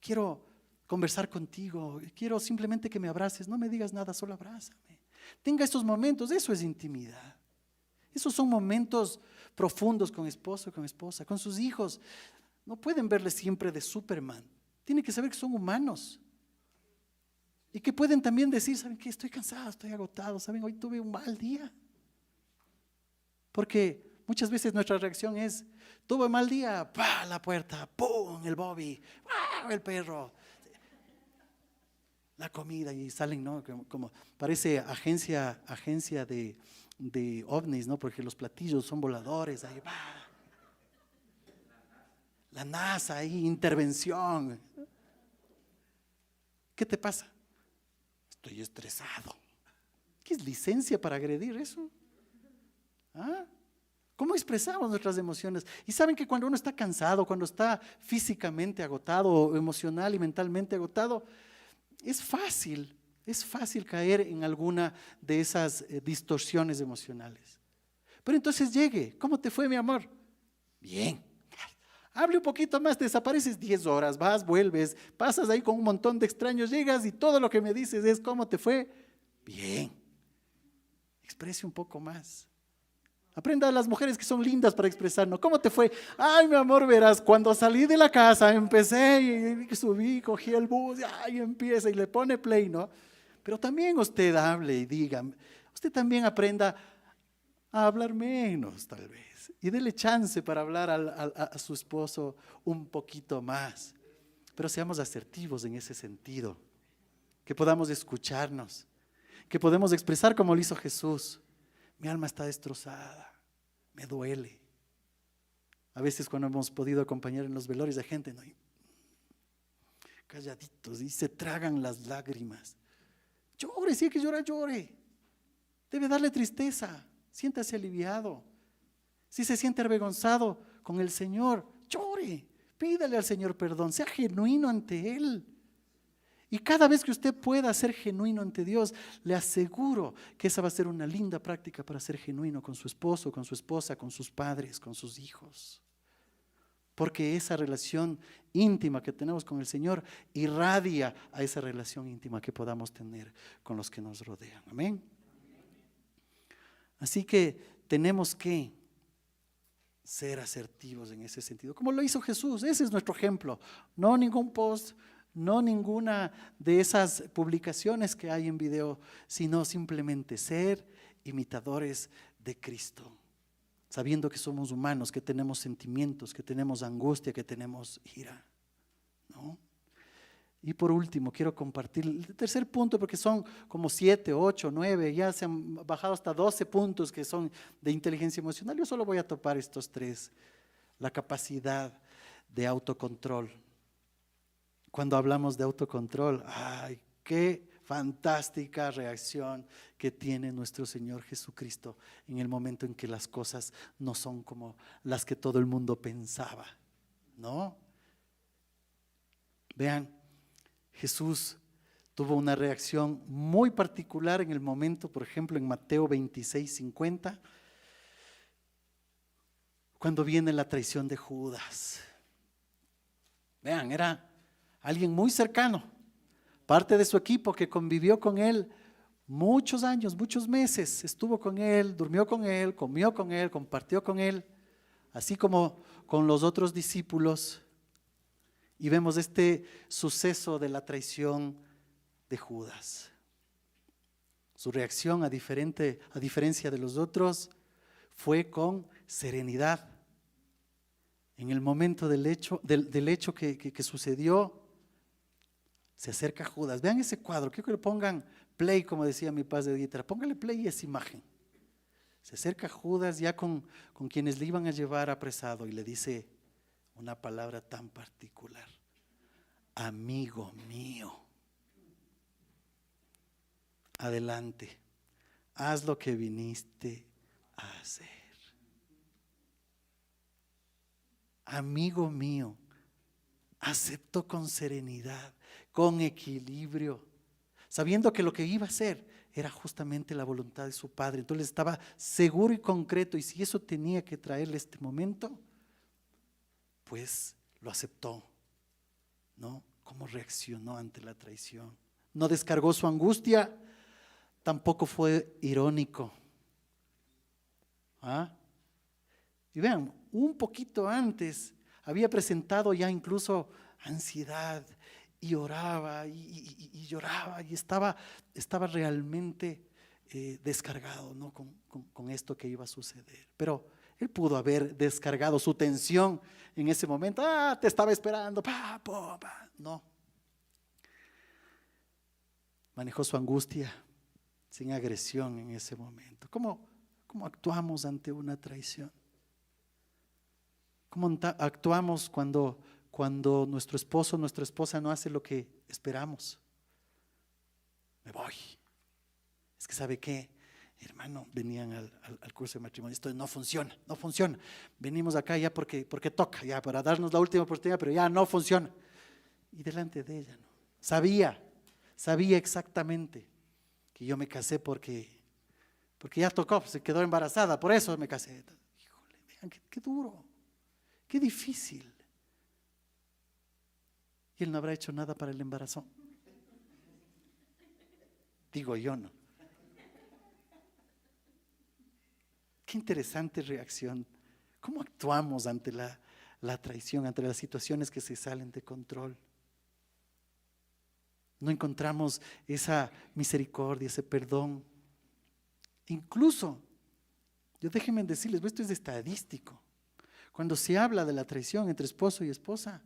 Quiero conversar contigo, quiero simplemente que me abraces, no me digas nada, solo abrázame. Tenga estos momentos, eso es intimidad. Esos son momentos profundos con esposo, con esposa, con sus hijos. No pueden verles siempre de Superman. Tienen que saber que son humanos. Y que pueden también decir, ¿saben qué? Estoy cansado, estoy agotado, ¿saben? Hoy tuve un mal día. Porque muchas veces nuestra reacción es, tuve un mal día, ¡pah! La puerta, ¡pum! El Bobby, ¡wow! El perro, la comida y salen, ¿no? Como parece agencia de ovnis, ¿no? Porque los platillos son voladores, ahí va. La NASA ahí, intervención. ¿Qué te pasa? Estoy estresado. ¿Qué es licencia para agredir eso? ¿Ah? ¿Cómo expresamos nuestras emociones? Y saben que cuando uno está cansado, cuando está físicamente agotado, emocional y mentalmente agotado, es fácil caer en alguna de esas distorsiones emocionales. Pero entonces llegue, ¿cómo te fue, mi amor? Bien. Hable un poquito más, te desapareces 10 horas, vas, vuelves, pasas ahí con un montón de extraños, llegas y todo lo que me dices es ¿cómo te fue? Bien. Exprese un poco más. Aprenda a las mujeres que son lindas para expresarnos. ¿Cómo te fue? Ay, mi amor, verás, cuando salí de la casa empecé y subí, cogí el bus, y empieza y le pone play, ¿no? Pero también usted hable y diga, usted también aprenda a hablar menos tal vez. Y dele chance para hablar a su esposo un poquito más. Pero seamos asertivos en ese sentido. Que podamos escucharnos. Que podamos expresar como lo hizo Jesús. Mi alma está destrozada, me duele. A veces cuando hemos podido acompañar en los velorios de gente, ¿no? Calladitos y se tragan las lágrimas. Llore, si hay que llorar, llore. Debe darle tristeza, siéntase aliviado. Si se siente avergonzado con el Señor, llore, pídale al Señor perdón, sea genuino ante Él. Y cada vez que usted pueda ser genuino ante Dios, le aseguro que esa va a ser una linda práctica para ser genuino con su esposo, con su esposa, con sus padres, con sus hijos. Porque esa relación íntima que tenemos con el Señor irradia a esa relación íntima que podamos tener con los que nos rodean. Amén. Así que tenemos que ser asertivos en ese sentido, como lo hizo Jesús. Ese es nuestro ejemplo. No ningún post, no ninguna de esas publicaciones que hay en video, sino simplemente ser imitadores de Cristo, sabiendo que somos humanos, que tenemos sentimientos, que tenemos angustia, que tenemos ira, ¿no? Y por último, quiero compartir el tercer punto, porque son como 7, 8, 9, ya se han bajado hasta 12 puntos que son de inteligencia emocional. Yo solo voy a topar estos 3. La capacidad de autocontrol. Cuando hablamos de autocontrol, ay, qué fantástica reacción que tiene nuestro Señor Jesucristo en el momento en que las cosas no son como las que todo el mundo pensaba, ¿no? Vean, Jesús tuvo una reacción muy particular en el momento, por ejemplo, en Mateo 26:50, cuando viene la traición de Judas. Vean, era alguien muy cercano, parte de su equipo que convivió con él muchos años, muchos meses, estuvo con él, durmió con él, comió con él, compartió con él, así como con los otros discípulos. Y vemos este suceso de la traición de Judas. Su reacción, a diferencia de los otros, fue con serenidad. En el momento del hecho que sucedió, se acerca Judas. Vean ese cuadro, quiero que le pongan play, como decía mi padre de guitarra, póngale play a esa imagen. Se acerca Judas ya con quienes le iban a llevar apresado y le dice una palabra tan particular: amigo mío, adelante, haz lo que viniste a hacer. Amigo mío, aceptó con serenidad, con equilibrio, sabiendo que lo que iba a hacer era justamente la voluntad de su Padre. Entonces estaba seguro y concreto, y si eso tenía que traerle este momento, pues lo aceptó, ¿no? ¿Cómo reaccionó ante la traición? No descargó su angustia, tampoco fue irónico. Y vean, un poquito antes había presentado ya incluso ansiedad, y oraba y lloraba, y estaba realmente descargado, ¿no? con esto que iba a suceder. Pero él pudo haber descargado su tensión en ese momento. Te estaba esperando, no. Manejó su angustia sin agresión en ese momento. ¿Cómo actuamos ante una traición? ¿Cómo actuamos cuando nuestro esposo o nuestra esposa no hace lo que esperamos? Me voy. Es que ¿sabe qué? Hermano, venían al curso de matrimonio, esto no funciona. Venimos acá ya porque toca, ya para darnos la última oportunidad, pero ya no funciona. Y delante de ella, ¿no? Sabía exactamente que yo me casé porque ya tocó, se quedó embarazada, por eso me casé. Híjole, vean qué duro, qué difícil. Y él no habrá hecho nada para el embarazo. Digo yo, ¿no? Qué interesante reacción. ¿Cómo actuamos ante la traición, ante las situaciones que se salen de control? No encontramos esa misericordia, ese perdón. Incluso, déjenme decirles, esto es estadístico. Cuando se habla de la traición entre esposo y esposa,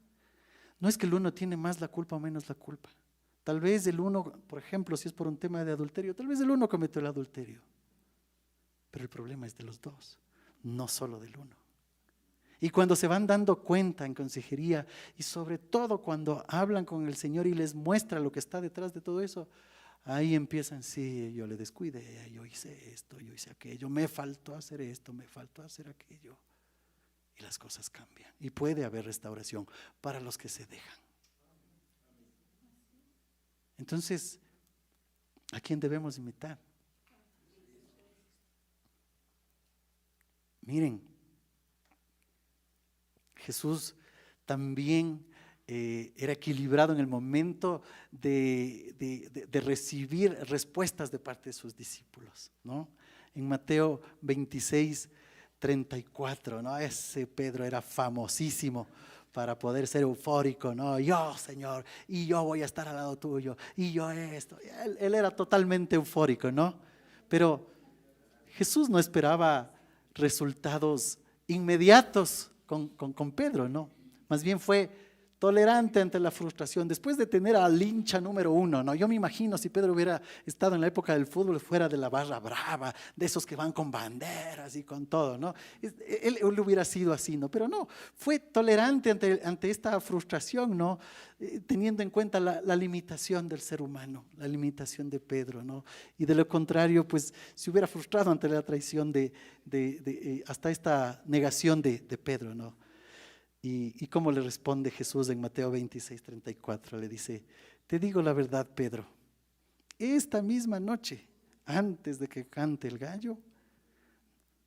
no es que el uno tiene más la culpa o menos la culpa. Tal vez el uno, por ejemplo, si es por un tema de adulterio, tal vez el uno cometió el adulterio. Pero el problema es de los dos, no solo del uno. Y cuando se van dando cuenta en consejería, y sobre todo cuando hablan con el Señor y les muestra lo que está detrás de todo eso, ahí empiezan: sí, yo le descuidé, yo hice esto, yo hice aquello, me faltó hacer esto, me faltó hacer aquello. Y las cosas cambian. Y puede haber restauración para los que se dejan. Entonces, ¿a quién debemos imitar? Miren, Jesús también era equilibrado en el momento de recibir respuestas de parte de sus discípulos, ¿no? En Mateo 26:34, ¿no? Ese Pedro era famosísimo para poder ser eufórico, ¿no? Yo, Señor, y yo voy a estar al lado tuyo, y yo esto. Él era totalmente eufórico, ¿no? Pero Jesús no esperaba resultados inmediatos con Pedro, ¿no? Más bien fue tolerante ante la frustración, después de tener al hincha número uno, ¿no? Yo me imagino si Pedro hubiera estado en la época del fútbol fuera de la barra brava, de esos que van con banderas y con todo, ¿no? Él hubiera sido así, ¿no? Pero no, fue tolerante ante esta frustración, ¿no? Teniendo en cuenta la limitación del ser humano, la limitación de Pedro, ¿no? Y de lo contrario, pues se hubiera frustrado ante la traición hasta esta negación de Pedro, ¿no? Y cómo le responde Jesús en Mateo 26:34, le dice: te digo la verdad, Pedro, esta misma noche, antes de que cante el gallo,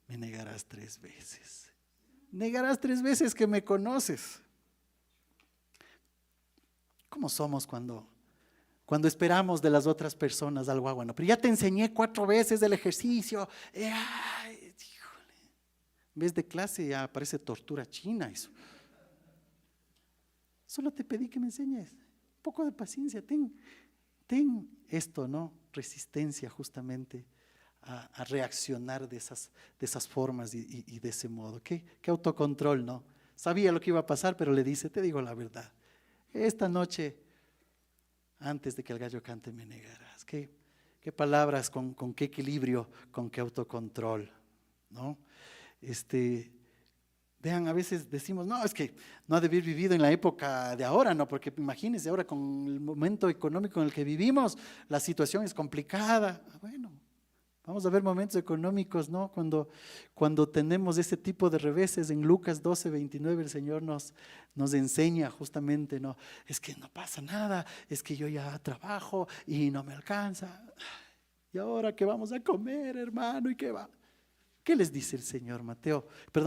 me negarás 3 veces. Negarás 3 veces que me conoces. ¿Cómo somos cuando esperamos de las otras personas algo bueno? Pero ya te enseñé 4 veces el ejercicio. Ay, híjole. En vez de clase ya parece tortura china eso. Solo te pedí que me enseñes. Un poco de paciencia. Ten esto, ¿no? Resistencia justamente a reaccionar de esas formas y de ese modo. ¿Qué autocontrol, ¿no? Sabía lo que iba a pasar, pero le dice: te digo la verdad. Esta noche, antes de que el gallo cante, me negarás. ¿Qué palabras, con qué equilibrio, con qué autocontrol, ¿no? Vean, a veces decimos: no, es que no ha de haber vivido en la época de ahora, ¿no? Porque imagínense ahora con el momento económico en el que vivimos, la situación es complicada. Bueno, vamos a ver momentos económicos, ¿no? Cuando tenemos ese tipo de reveses. En Lucas 12:29 el Señor nos enseña justamente, ¿no? Es que no pasa nada, es que yo ya trabajo y no me alcanza. ¿Y ahora qué vamos a comer, hermano? ¿Y qué va? ¿Qué les dice el Señor?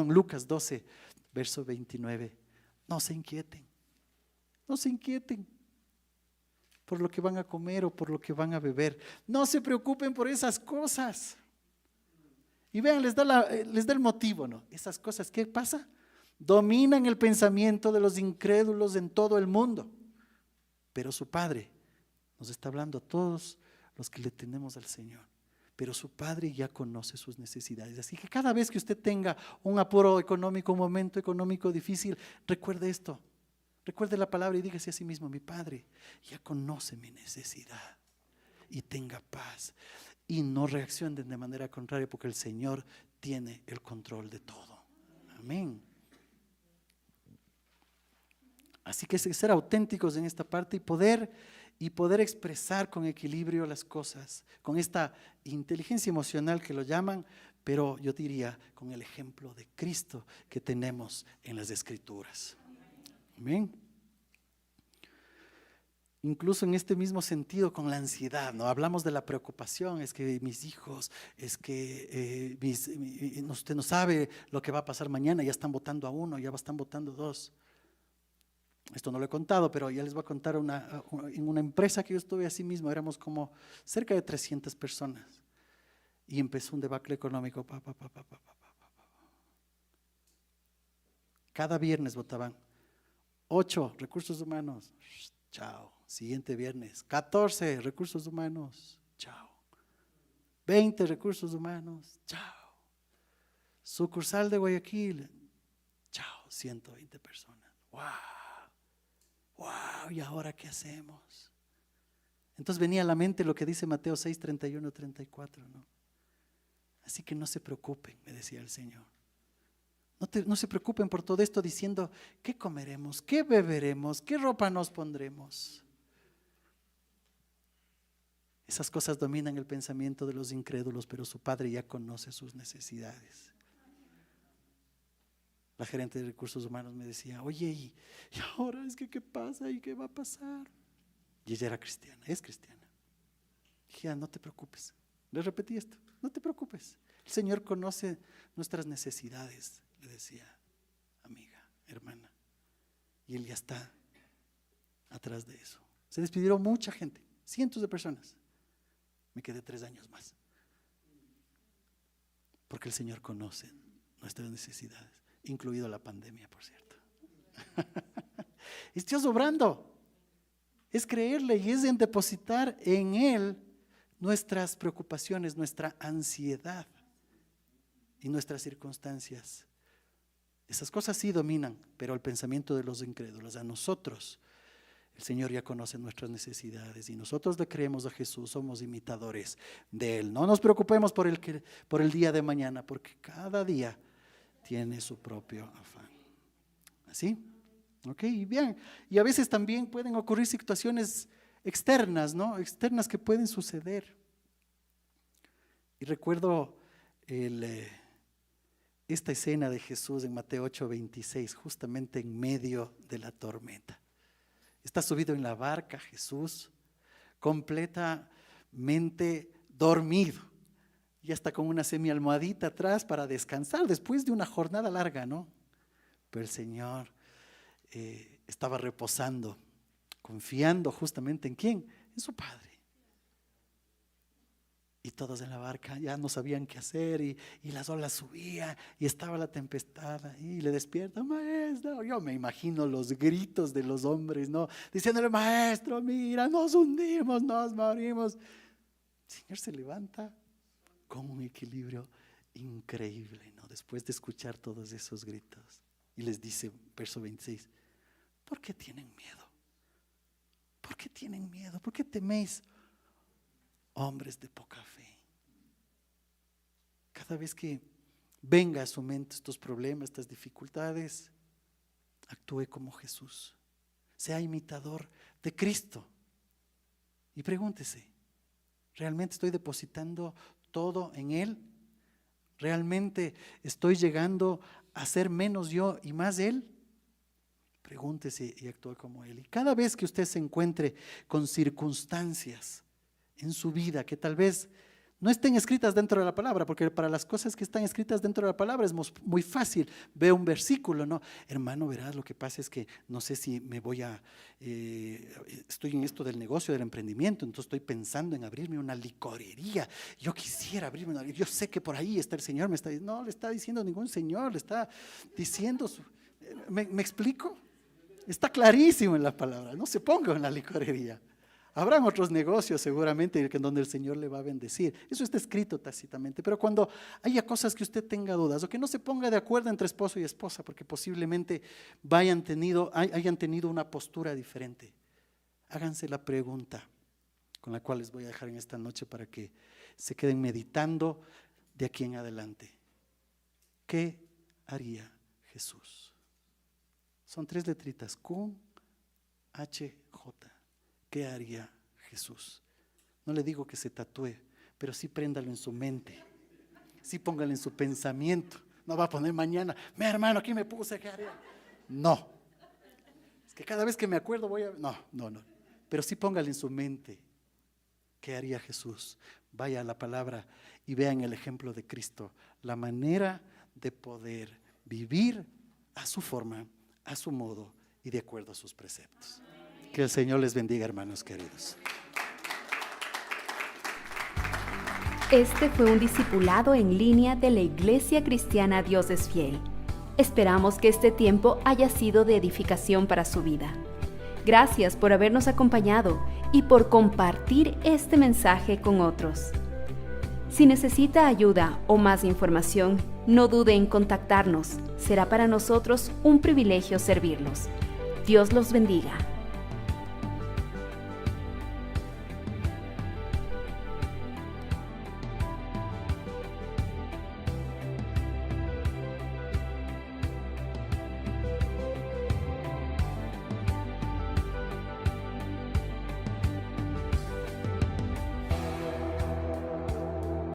Lucas 12, verso 29. No se inquieten por lo que van a comer o por lo que van a beber. No se preocupen por esas cosas. Y vean, les da el motivo, ¿no? Esas cosas, ¿qué pasa? Dominan el pensamiento de los incrédulos en todo el mundo. Pero su Padre nos está hablando a todos los que le tenemos al Señor. Pero su Padre ya conoce sus necesidades. Así que cada vez que usted tenga un apuro económico, un momento económico difícil, recuerde esto. Recuerde la palabra y dígase a sí mismo: mi Padre ya conoce mi necesidad. Y tenga paz. Y no reaccionen de manera contraria, porque el Señor tiene el control de todo. Amén. Así que ser auténticos en esta parte y poder expresar con equilibrio las cosas, con esta inteligencia emocional que lo llaman, pero yo diría con el ejemplo de Cristo que tenemos en las Escrituras. Amén. Incluso en este mismo sentido con la ansiedad, ¿no? Hablamos de la preocupación, es que mis hijos, es que usted no sabe lo que va a pasar mañana, ya están votando a uno, ya están votando 2. Esto no lo he contado, pero ya les voy a contar en una empresa que yo estuve así mismo, éramos como cerca de 300 personas y empezó un debacle económico. Cada viernes votaban 8 recursos humanos, chao. Siguiente viernes, 14 recursos humanos, chao. 20 recursos humanos, chao. Sucursal de Guayaquil, chao, 120 personas. Wow, ¿y ahora qué hacemos? Entonces venía a la mente lo que dice Mateo 6:31-34, ¿no? Así que no se preocupen, me decía el Señor. No se preocupen por todo esto diciendo: ¿qué comeremos? ¿Qué beberemos? ¿Qué ropa nos pondremos? Esas cosas dominan el pensamiento de los incrédulos, pero su Padre ya conoce sus necesidades. La gerente de recursos humanos me decía: oye, ¿y ahora es que qué pasa y qué va a pasar? Y ella era cristiana, es cristiana. Dije: no te preocupes. Le repetí esto: no te preocupes. El Señor conoce nuestras necesidades, le decía, amiga, hermana. Y Él ya está atrás de eso. Se despidieron mucha gente, cientos de personas. Me quedé 3 años más. Porque el Señor conoce nuestras necesidades, incluido la pandemia, por cierto. Es Dios obrando. Es creerle y es en depositar en Él nuestras preocupaciones, nuestra ansiedad y nuestras circunstancias. Esas cosas sí dominan, pero el pensamiento de los incrédulos, a nosotros, el Señor ya conoce nuestras necesidades y nosotros le creemos a Jesús, somos imitadores de Él. No nos preocupemos por el día de mañana, porque cada día tiene su propio afán. ¿Así? Ok, bien. Y a veces también pueden ocurrir situaciones externas, ¿no? Externas que pueden suceder. Y recuerdo esta escena de Jesús en Mateo 8:26, justamente en medio de la tormenta. Está subido en la barca Jesús, completamente dormido, y hasta con una semialmohadita atrás para descansar después de una jornada larga, ¿no? Pero el Señor estaba reposando, confiando justamente ¿en quién? En su Padre. Y todos en la barca ya no sabían qué hacer y las olas subían y estaba la tempestad ahí y le despierta, maestro. Yo me imagino los gritos de los hombres, ¿no? Diciéndole, maestro, mira, nos hundimos, nos morimos. El Señor se levanta con un equilibrio increíble, ¿no? Después de escuchar todos esos gritos. Y les dice, verso 26, ¿por qué tienen miedo? ¿Por qué tienen miedo? ¿Por qué teméis? Hombres de poca fe. Cada vez que venga a su mente estos problemas, estas dificultades, actúe como Jesús. Sea imitador de Cristo. Y pregúntese, ¿realmente estoy depositando todo en Él? ¿Realmente estoy llegando a ser menos yo y más Él? Pregúntese y actúe como Él. Y cada vez que usted se encuentre con circunstancias en su vida que tal vez no estén escritas dentro de la palabra, porque para las cosas que están escritas dentro de la palabra es muy fácil. Ve un versículo, ¿no? Hermano, verás, lo que pasa es que no sé si me voy estoy en esto del negocio, del emprendimiento, entonces estoy pensando en abrirme una licorería. Yo quisiera abrirme una licorería. Yo sé que por ahí está el Señor, me está diciendo, no le está diciendo ningún Señor, le está diciendo, ¿me explico? Está clarísimo en la palabra, no se ponga en la licorería. Habrán otros negocios seguramente en donde el Señor le va a bendecir. Eso está escrito tácitamente. Pero cuando haya cosas que usted tenga dudas o que no se ponga de acuerdo entre esposo y esposa, porque posiblemente hayan tenido una postura diferente, háganse la pregunta con la cual les voy a dejar en esta noche para que se queden meditando de aquí en adelante. ¿Qué haría Jesús? Son 3 letritas, Q, H, J. ¿Qué haría Jesús? No le digo que se tatúe, pero sí préndalo en su mente, sí póngalo en su pensamiento. No va a poner mañana, mi hermano, aquí me puse, ¿qué haría? No, es que cada vez que me acuerdo no, pero sí póngalo en su mente. ¿Qué haría Jesús? Vaya a la palabra y vean el ejemplo de Cristo, la manera de poder vivir a su forma, a su modo y de acuerdo a sus preceptos. Que el Señor les bendiga, hermanos queridos. Este fue un discipulado en línea de la Iglesia Cristiana Dios es Fiel. Esperamos que este tiempo haya sido de edificación para su vida. Gracias por habernos acompañado y por compartir este mensaje con otros. Si necesita ayuda o más información, no dude en contactarnos. Será para nosotros un privilegio servirlos. Dios los bendiga.